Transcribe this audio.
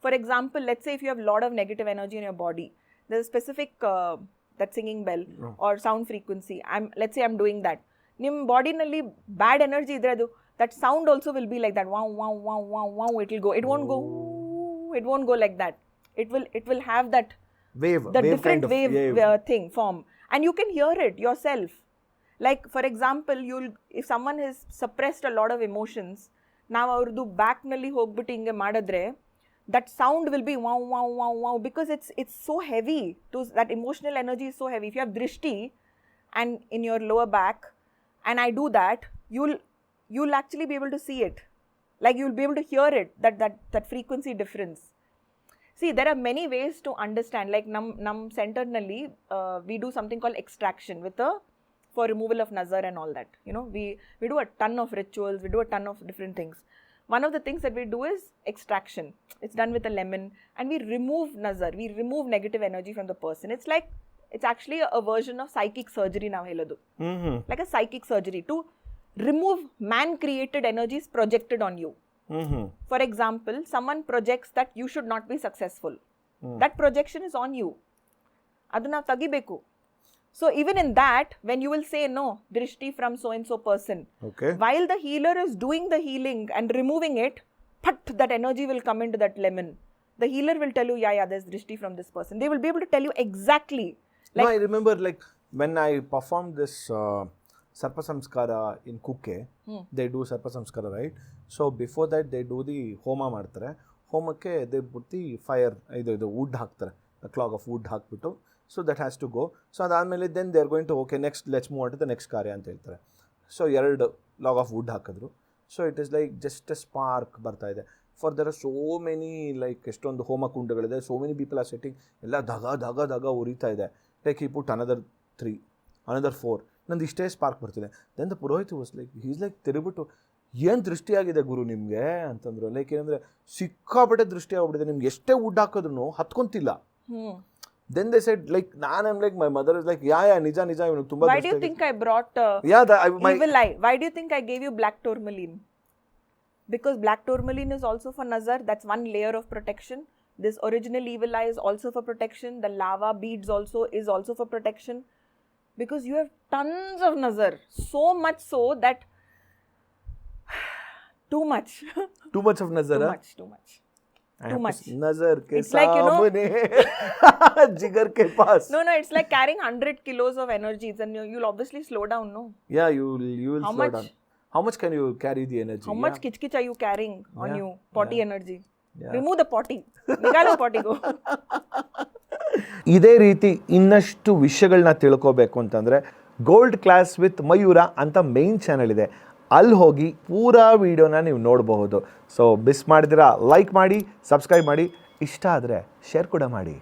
For example, let's say if you have a lot of negative energy in your body, there's a specific that singing bell or sound frequency. Let's say I'm doing that. Nim body nalli bad energy idre adu, that sound also will be like that. Wow, wow, wow, wow, wow. It will go. It won't go. It won't go like that. It will have that wave, the different wave thing form, and you can hear it yourself. Like for example, if someone has suppressed a lot of emotions, now avrdu back nalli hogbittu hinge madadre, that sound will be wow, wow, wow, wow, because it's so heavy. That emotional energy is so heavy. If you have drishti and in your lower back, and I do that, you'll actually be able to see it. Like you'll be able to hear it, that frequency difference. See, there are many ways to understand. Like nam center nalli, we do something called extraction for removal of nazar and all that. You know, we do a ton of rituals, we do a ton of different things. One of the things that we do is extraction. It's done with a lemon, and we remove nazar, we remove negative energy from the person. It's actually a version of psychic surgery now heladu. Like a psychic surgery to remove man-created energies projected on you. For example, someone projects that you should not be successful. That projection is on you. Adu na tagibeku. So even in that, when you will say no, drishti from so and so person, okay, while the healer is doing the healing and removing it, that energy will come into that lemon. The healer will tell you, yeah, there's drishti from this person. They will be able to tell you exactly. Like, no, I remember like when I performed this Sarpa Samskara in Kukke, they do Sarpa Samskara, right? So before that they do the homa ಮಾಡ್ತಾರೆ. ಹೋಮಕ್ಕೆ they put the fire, ಇದು wood ಹಾಕ್ತಾರೆ, a clog of wood ಹಾಕ್ಬಿಟ್ಟು, so that has to go. So ಅದಾದಮೇಲೆ then they are going to, okay, next let's move on to the next ಕಾರ್ಯ ಅಂತ ಹೇಳ್ತಾರೆ. So 2 log of wood ಹಾಕಿದ್ರು. So it is like just a spark ಬರ್ತಾ ಇದೆ. For there are so many, like ಎಷ್ಟೊಂದು ಹೋಮ ಕುಂಡಗಳಿದೆ, so many people are setting, ಎಲ್ಲ ಧಗ ಉರಿತಾ ಇದೆ. Like he put another 3, another 4, ನಂದು ಇಷ್ಟೇ ಸ್ಪಾರ್ಕ್ ಬರ್ತಿದೆ. ದೆನ್ ದ ಪುರೋಹಿತ ವಾಸ್ ಲೈಕ್, ಹೀಸ್ ಲೈಕ್ ತಿರುಗಿಬಿಟ್ಟು, ಏನು ದೃಷ್ಟಿಯಾಗಿದೆ ಗುರು ನಿಮಗೆ ಅಂತಂದ್ರು. ಲೈಕ್ ಏನಂದರೆ ಸಿಕ್ಕಾಪಟ್ಟೆ ದೃಷ್ಟಿ ಆಗ್ಬಿಟ್ಟಿದೆ, ನಿಮ್ಗೆ ಎಷ್ಟೇ ವುಡ್ ಹಾಕಿದ್ರು ಹತ್ಕೊಂತಿಲ್ಲ. Then they said, like, I'm like, my mother is like, yeah, nija, ಇವನು ತುಂಬಾ. Why do you think I brought evil eye? Why do you think I gave you black tourmaline? Because black tourmaline is also for nazar. That's one layer of protection. This original evil eye is also for protection. The lava beads is also for protection. Because you have tons of nazar. So much so that too much. Too much of nazar. Too much. Nazar ke it's like, you know, jigar ke paas. No, it's like carrying 100 kilos of energies, and you'll obviously slow down, no? Yeah, you will slow down. How much can you carry the energy? How much kich are you carrying on you? Potty energy. Remove the potty. Nigalo potty go. ಇದೇ ರೀತಿ ಇನ್ನಷ್ಟು ವಿಷಯಗಳನ್ನ ತಿಳ್ಕೋಬೇಕು ಅಂತಂದರೆ gold class with Mayura ಅಂತ main channel ಇದೆ, ಅಲ್ಲಿ ಹೋಗಿ ಪೂರಾ ವಿಡಿಯೋನ ನೀವು ನೋಡಬಹುದು. ಸೊ ಮಿಸ್ ಮಾಡಿದಿರಾ ಲೈಕ್ ಮಾಡಿ, ಸಬ್ಸ್ಕ್ರೈಬ್ ಮಾಡಿ, ಇಷ್ಟ ಆದರೆ ಶೇರ್ ಕೂಡ ಮಾಡಿ.